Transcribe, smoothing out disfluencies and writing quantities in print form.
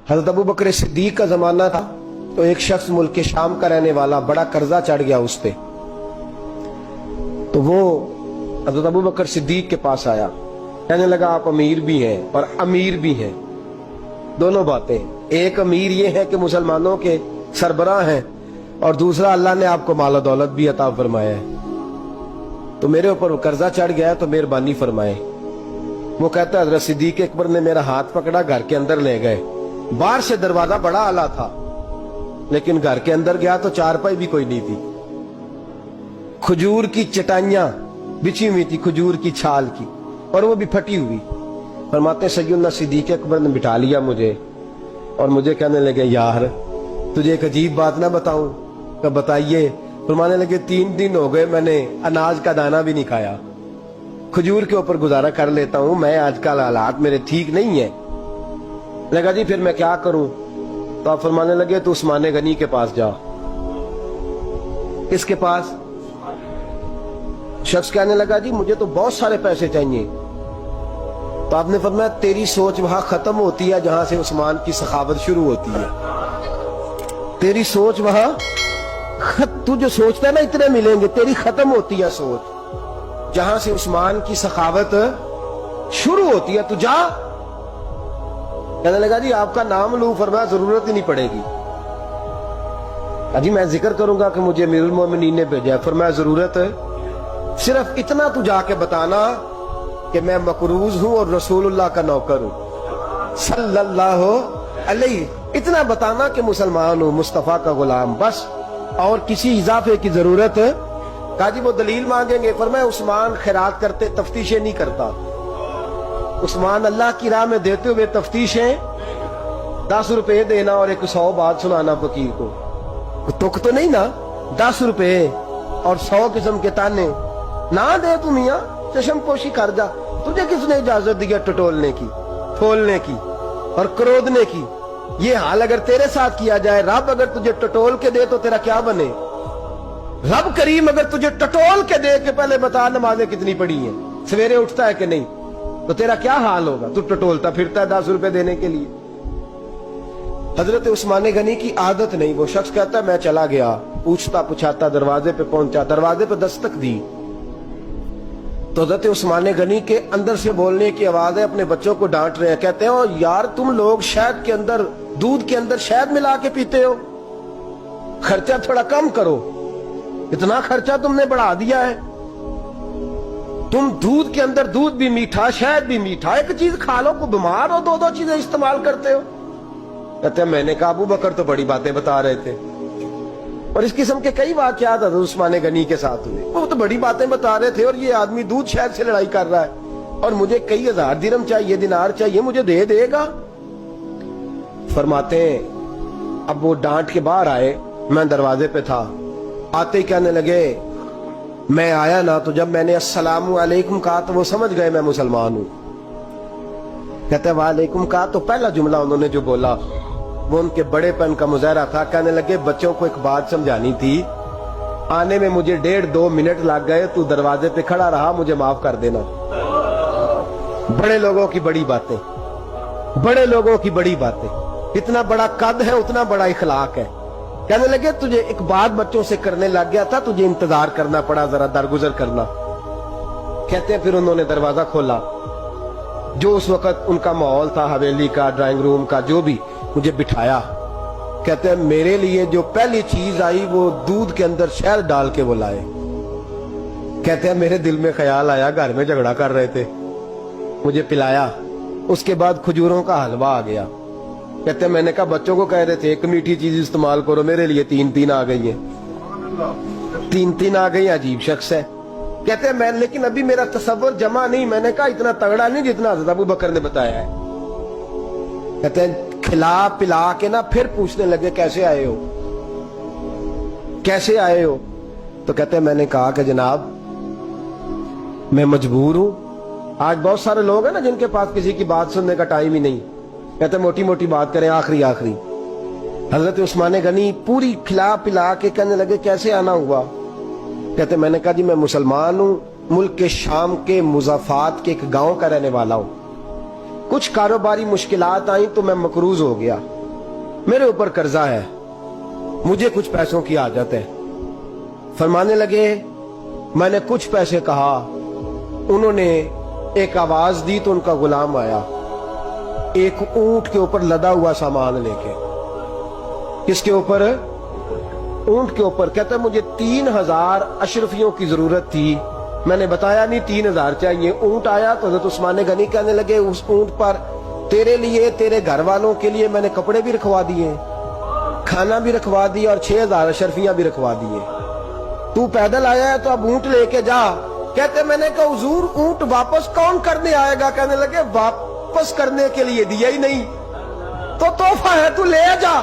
हज़रत अबू बकर सिद्दीक का ज़माना था तो एक शख्स मुल्क के शाम का रहने वाला, बड़ा कर्जा चढ़ गया उस पे। तो वो हज़रत अबू बकर सिद्दीक के पास आया, कहने लगा आप अमीर भी हैं और अमीर भी हैं, दोनों बातें। एक अमीर ये है कि मुसलमानों के सरबराह हैं, और दूसरा अल्लाह ने आपको माल दौलत भी अता फरमाया है, तो मेरे ऊपर कर्जा चढ़ गया है तो मेहरबानी फरमाए। वो कहता है हज़रत सिद्दीक अकबर ने मेरा हाथ पकड़ा, घर के अंदर ले गए। बाहर से दरवाजा बड़ा आला था, लेकिन घर के अंदर गया तो चारपाई भी कोई नहीं थी, खजूर की चटाइयां बिछी हुई थी, खजूर की छाल की, और वो भी फटी हुई। फरमाते सैयदना सिद्दीक अकबर ने बिठा लिया मुझे, और मुझे कहने लगे यार तुझे एक अजीब बात ना बताऊं? तो बताइए। फरमाने लगे 3 दिन हो गए मैंने अनाज का दाना भी नहीं खाया, खजूर के ऊपर गुजारा कर लेता हूं मैं, आजकल हालात मेरे ठीक नहीं है। लगा जी फिर मैं क्या करूं? तो आप फरमाने लगे तो उस्मान गनी के पास जा। किसके पास? शख्स कहने लगा जी मुझे तो बहुत सारे पैसे चाहिए। तो आपने फरमाया तेरी सोच वहां खत्म होती है जहां से उस्मान की सखावत शुरू होती है। तेरी सोच वहां तू जो सोचता है ना इतने मिलेंगे, तेरी खत्म होती है सोच जहां से उस्मान की सखावत शुरू होती है। तू जा। कहने लगा जी आपका नाम लूं? फरमाया जरूरत ही नहीं पड़ेगी। अजी मैं जिक्र करूंगा कि मुझे अमीरुल मोमिनीन ने भेजा है। फरमाया जरूरत है, सिर्फ इतना तू जाके बताना कि मैं मकरूज हूं और रसूलुल्लाह का नौकर हूं सल्लल्लाहु अलैहि, इतना बताना कि मुसलमान हूं, मुस्तफा का गुलाम, बस, और किसी इजाफे की जरूरत। कहा जी वो दलील मांगेंगे। फरमाया उस्मान खैरात करते तफ्तीशें नहीं करता, उस्मान अल्लाह की राह में देते हुए तफ्तीशें 10 रुपए देना और 100 बात सुनाना फकीर को, तुक तो नहीं ना? 10 रुपए और 100 किस्म के ताने ना दे तू मियां, चशम पोशी कर जा। तुझे किसने इजाजत दी है टटोलने की, फोलने की और क्रोधने की? ये हाल अगर तेरे साथ किया जाए, रब अगर तुझे टटोल के दे तो तेरा क्या बने? रब करीम अगर तुझे टटोल के दे के पहले बता नमाजें कितनी पड़ी हैं, सवेरे उठता है कि नहीं, तो तेरा क्या हाल होगा? तू टटोलता फिरता है 10 रुपए देने के लिए। हजरत उस्मान गनी की आदत नहीं। वो शख्स कहता मैं चला गया, पूछता पुछाता दरवाजे पे पहुंचा, दरवाजे पे दस्तक दी तो हजरत उस्मान गनी के अंदर से बोलने की आवाज है, अपने बच्चों को डांट रहे हैं। कहते हैं ओ यार तुम लोग शहद के अंदर, दूध के अंदर शहद मिला के पीते हो, खर्चा थोड़ा कम करो, इतना खर्चा तुमने बढ़ा दिया है। तुम दूध के अंदर दूध भी मीठा, शहद भी मीठा, एक चीज खा लो, को बीमार हो, 2-2 चीजें इस्तेमाल करते हो। कहते हैं मैंने कहा अबू बकर तो बड़ी बातें बता रहे थे, और इस किस्म के कई वाकयात उस्मान गनी के साथ हुए। वो तो बड़ी बातें बता रहे थे और ये आदमी दूध शहद से लड़ाई कर रहा है, और मुझे कई हजार दिरहम चाहिए, दिनार चाहिए, मुझे दे देगा? फरमाते हैं अब वो डांट के बाहर आए, मैं दरवाजे पे था, आते ही कहने लगे मैं आया ना तो जब मैंने अस्सलामु अलैकुम कहा तो वो समझ गए मैं मुसलमान हूं। कहते वालेकुम कहा तो पहला जुमला उन्होंने जो बोला वो उनके बड़ेपन का मुजाहरा था। कहने लगे बच्चों को एक बात समझानी थी, आने में मुझे 1.5-2 मिनट लग गए, तू दरवाजे पे खड़ा रहा, मुझे माफ कर देना। बड़े लोगों की बड़ी बातें, बड़े लोगों की बड़ी बातें, इतना बड़ा कद है उतना बड़ा इखलाक है। कहने लगे तुझे एक बात बच्चों से करने लग गया था, तुझे इंतजार करना पड़ा, जरा दरगुजर करना। कहते हैं फिर उन्होंने दरवाजा खोला, जो उस वक्त उनका माहौल था हवेली का, ड्राइंग रूम का, जो भी, मुझे बिठाया। कहते हैं मेरे लिए जो पहली चीज आई वो दूध के अंदर शहद डाल के वो लाए। कहते हैं मेरे दिल में ख्याल आया घर में झगड़ा कर रहे थे, मुझे पिलाया, उसके बाद खजूरों का हलवा आ गया। कहते हैं मैंने कहा बच्चों को कह रहे थे एक मीठी चीज इस्तेमाल करो, मेरे लिए 3-3 आ गई है, 3-3 आ गई, अजीब शख्स है। कहते हैं मैं, लेकिन अभी मेरा तसव्वुर जमा नहीं। मैंने कहा इतना तगड़ा नहीं जितना हज़रत अबू बकर ने बताया है। कहते हैं खिला पिला के ना फिर पूछने लगे कैसे आए हो, कैसे आए हो? तो कहते हैं मैंने कहा कि जनाब मैं मजबूर हूं, आज बहुत सारे लोग हैं ना जिनके पास किसी की बात सुनने का टाइम ही नहीं। कहते मोटी मोटी बात करें, आखिरी आखिरी। हजरत उस्मान गनी पूरी खिला पिला के कहने लगे कैसे आना हुआ? कहते मैंने कहा जी मैं मुसलमान हूं, मुल्क के शाम के मुज़ाफात के एक गांव का रहने वाला हूं, कुछ कारोबारी मुश्किलात आई तो मैं मकरूज हो गया, میرے اوپر قرضہ ہے, مجھے کچھ پیسوں کی حاجت ہے. فرمانے لگے میں نے کچھ پیسے کہا, انہوں نے ایک آواز دی تو ان کا غلام آیا ایک اونٹ کے اوپر لدا ہوا سامان لے کے. کس کے اوپر؟ اونٹ کے اوپر. کہتا ہے مجھے 3000 اشرفیوں کی ضرورت تھی, میں نے بتایا نہیں 3000 چاہیے. اونٹ آیا تو حضرت عثمان غنی کہنے لگے اس اونٹ پر تیرے لیے, تیرے گھر والوں کے لیے میں نے کپڑے بھی رکھوا دیے, کھانا بھی رکھوا دیا اور 6000 اشرفیاں بھی رکھوا دیے. تو پیدل آیا ہے تو اب اونٹ لے کے جا. کہتے میں نے کہا حضور اونٹ واپس کون کرنے آئے گا؟ کہنے لگے واپس کرنے کے لیے دیا ہی نہیں تو تحفہ ہے, تو لے جا.